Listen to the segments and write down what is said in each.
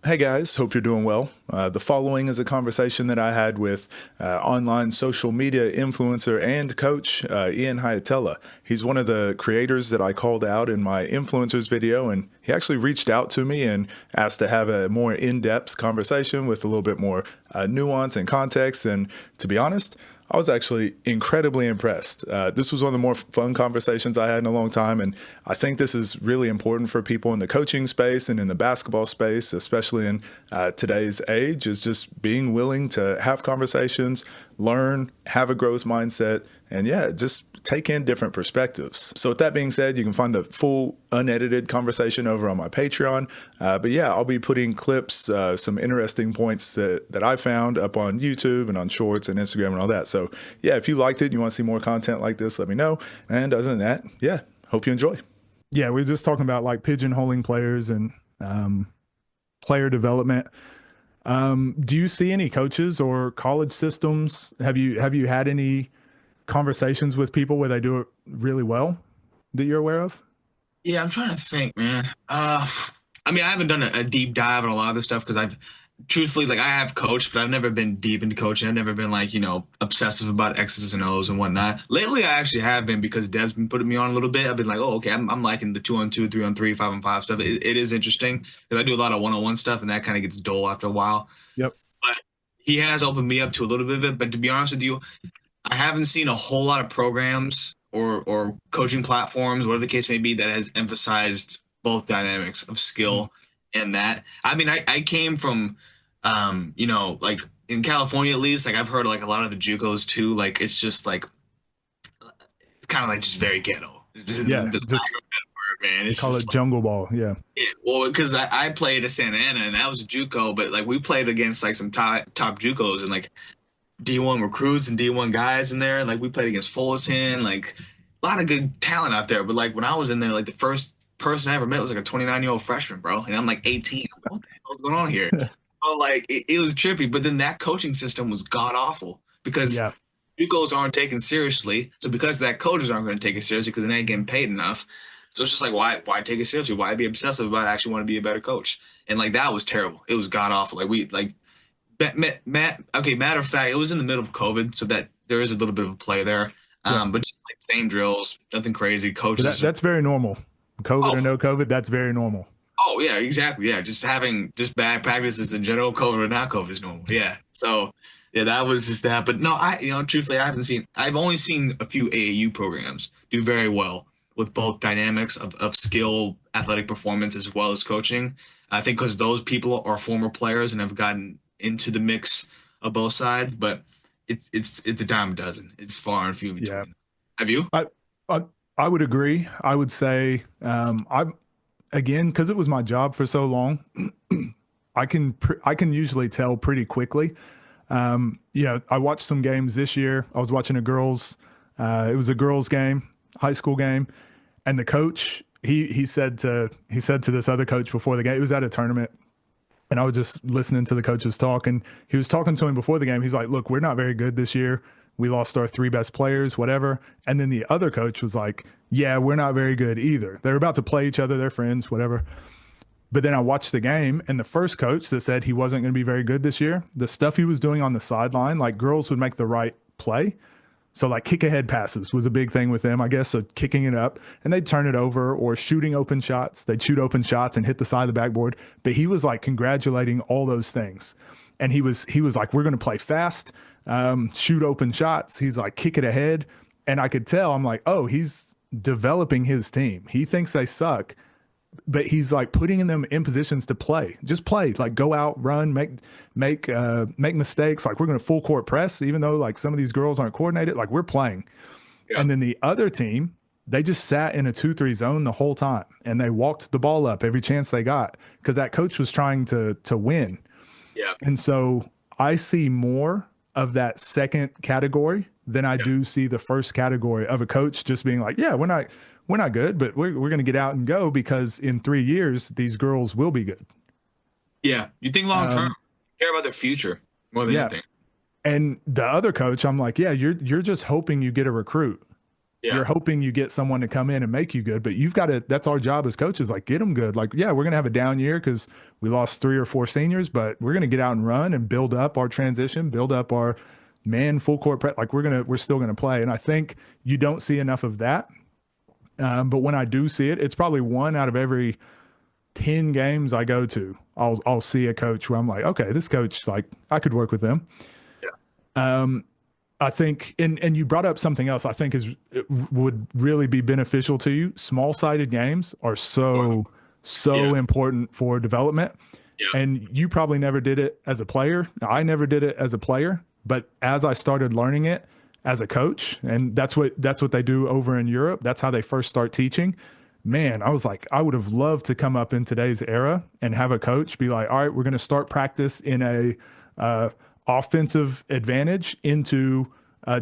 Hey guys, hope you're doing well. The following is a conversation that I had with online social media influencer and coach Ian Hyatella. He's one of the creators that I called out in my influencers video, and he actually reached out to me and asked to have a more in-depth conversation with a little bit more nuance and context. And to be honest, I was actually incredibly impressed. This was one of the more fun conversations I had in a long time, and I think this is really important for people in the coaching space and in the basketball space, especially in today's age, is just being willing to have conversations, learn, have a growth mindset, and yeah, just take in different perspectives. So with that being said, you can find the full unedited conversation over on my Patreon. But yeah, I'll be putting clips, some interesting points that I found up on YouTube and on Shorts and Instagram and all that. So yeah, if you liked it, you want to see more content like this, let me know. And other than that, yeah, hope you enjoy. Yeah, we were just talking about like pigeonholing players and player development. Do you see any coaches or college systems? Have you had any conversations with people where they do it really well that you're aware of? Yeah, I'm trying to think, man. I mean, I haven't done a deep dive on a lot of this stuff because I've truthfully, like, I have coached, but I've never been deep into coaching. I've never been like, obsessive about X's and O's and whatnot. Lately, I actually have been because Dev's been putting me on a little bit. I've been like, oh, okay, I'm liking the 2-on-2, 3-on-3, 5-on-5 stuff. It is interesting because I do a lot of one-on-one stuff and that kind of gets dull after a while. Yep. But he has opened me up to a little bit of it. But to be honest with you, I haven't seen a whole lot of programs or coaching platforms, whatever the case may be, that has emphasized both dynamics of skill and that. I mean, I came from, like in California at least, like I've heard like a lot of the JUCOs too. Like it's just like kind of like just very ghetto. Yeah, The lack just of better word, man. they It's call just it jungle ball. Yeah. yeah, well, because I played at Santa Ana and that was a JUCO, but like we played against like some top JUCOs and like D1 recruits and D1 guys in there. Like we played against Fullerton, like a lot of good talent out there. But like when I was in there, like the first person I ever met was like a 29-year-old freshman, bro. And I'm like 18. I'm like, what the hell's going on here? So like it was trippy. But then that coaching system was god awful because Yeah. JUCOs aren't taken seriously. So because of that, coaches aren't going to take it seriously because they ain't getting paid enough. So it's just like why take it seriously? Why be obsessive about actually want to be a better coach? And like that was terrible. It was god awful. Like we like okay, matter of fact, it was in the middle of COVID, so that there is a little bit of a play there. Yeah. But just like same drills, nothing crazy. But that, Coaches, that's very normal. COVID or oh, no COVID, that's very normal. oh yeah, exactly. Yeah, just having just bad practices in general, COVID or not COVID is normal. Yeah. So yeah, that was just that. But no, truthfully, I've only seen a few AAU programs do very well with both dynamics of skill, athletic performance, as well as coaching. I think because those people are former players and have gotten into the mix of both sides, but it's a dime a dozen. It's far and few Yeah. between. Have you? I I, I would agree. I would say I again because it was my job for so long. I can usually tell pretty quickly. Yeah, I watched some games this year. I was watching a girls. It was a girls game, high school game, and the coach he said to this other coach before the game. It was at a tournament, and I was just listening to the coaches talk, and he was talking to him before the game. He's like, "Look, we're not very good this year. We lost our three best players, whatever." And then the other coach was like, "Yeah, we're not very good either. They're about to play each other. They're friends, whatever." But then I watched the game, and the first coach that said he wasn't going to be very good this year, the stuff he was doing on the sideline, like girls would make the right play. So like kick ahead passes was a big thing with them, I guess. So kicking it up and they'd turn it over or shooting open shots. They'd shoot open shots and hit the side of the backboard. But he was like congratulating all those things. And he was like, we're going to play fast, shoot open shots. He's like, kick it ahead. And I could tell, I'm like, oh, he's developing his team. He thinks they suck, but he's like putting them in positions to play. Just play, like go out, run, make mistakes. Like we're going to full court press, even though like some of these girls aren't coordinated. Like we're playing, Yeah. and then the other team, they just sat in a 2-3 zone the whole time, and they walked the ball up every chance they got because that coach was trying to win. Yeah. And so I see more of that second category than I Yeah. do see the first category of a coach just being like, yeah, we're not good, but we're going to get out and go because in 3 years, these girls will be good. Yeah. You think long term, Um, care about their future more than yeah. anything. And the other coach, I'm like, yeah, you're just hoping you get a recruit. Yeah. you're hoping you get someone to come in and make you good, but you've got to, that's our job as coaches, like get them good. Like, yeah, we're going to have a down year because we lost 3 or 4 seniors, but we're going to get out and run and build up our transition, build up our man full court prep. Like we're still going to play. And I think you don't see enough of that. But when I do see it, it's probably 1 out of every 10 games I go to, I'll see a coach where I'm like, okay, this coach, like I could work with them. Yeah. I think, and you brought up something else I think would really be beneficial to you. Small sided games are so Yeah. important for development. Yeah. And you probably never did it as a player. I never did it as a player, but as I started learning it as a coach, and that's what they do over in Europe. That's how they first start teaching. Man, I was like, I would have loved to come up in today's era and have a coach be like, all right, we're going to start practice in a offensive advantage into a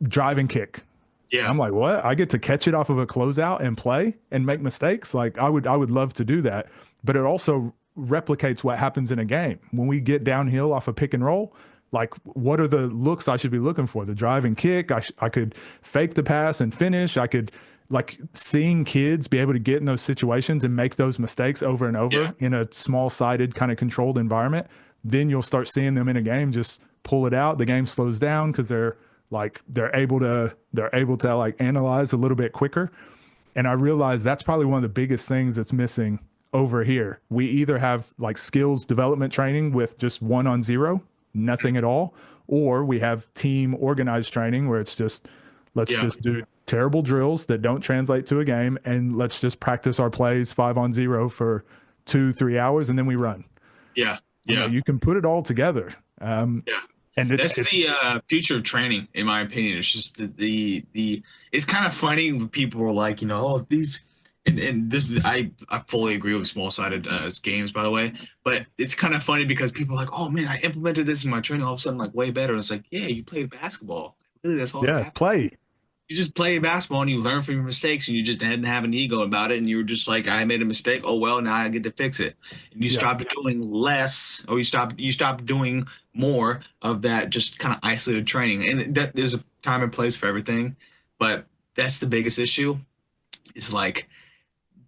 driving kick. Yeah. I'm like, what? I get to catch it off of a closeout and play and make mistakes. Like I would love to do that, but it also replicates what happens in a game when we get downhill off a pick and roll. Like, what are the looks I should be looking for? The drive and kick. I could fake the pass and finish. I could like seeing kids be able to get in those situations and make those mistakes over and over Yeah. in a small sided kind of controlled environment. Then you'll start seeing them in a game just pull it out. The game slows down because they're able to like analyze a little bit quicker. And I realize that's probably one of the biggest things that's missing over here. We either have like skills development training with just 1-on-0, nothing at all, or we have team organized training where it's just let's Yeah. just do terrible drills that don't translate to a game, and let's just practice our plays 5-on-0 for 2-3 hours, and then we run. Yeah. You know, Yeah. you can put it all together. Yeah. And That's the future of training, in my opinion. It's just the it's kind of funny when people are like, oh, these and this I fully agree with small sided games, by the way. But it's kind of funny because people are like, oh man, I implemented this in my training, all of a sudden like way better. And it's like, yeah, you played basketball. Really, that's all that yeah, happened. play. You just play basketball and you learn from your mistakes and you just didn't have an ego about it and you were just like, I made a mistake. Oh well, now I get to fix it. And you Yeah. stopped doing less, or you stopped doing more of that just kind of isolated training. And that there's a time and place for everything, but that's the biggest issue. Is like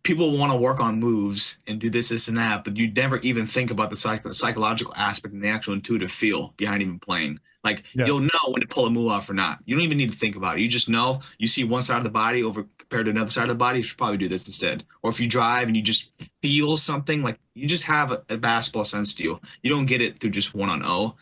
people want to work on moves and do this, and that, but you never even think about the psychological aspect and the actual intuitive feel behind even playing. Like Yeah. you'll know when to pull a move off or not. You don't even need to think about it. You just know. You see one side of the body over compared to another side of the body, you should probably do this instead. Or if you drive and you just feel something, like you just have a basketball sense to you. You don't get it through just 1-on-0.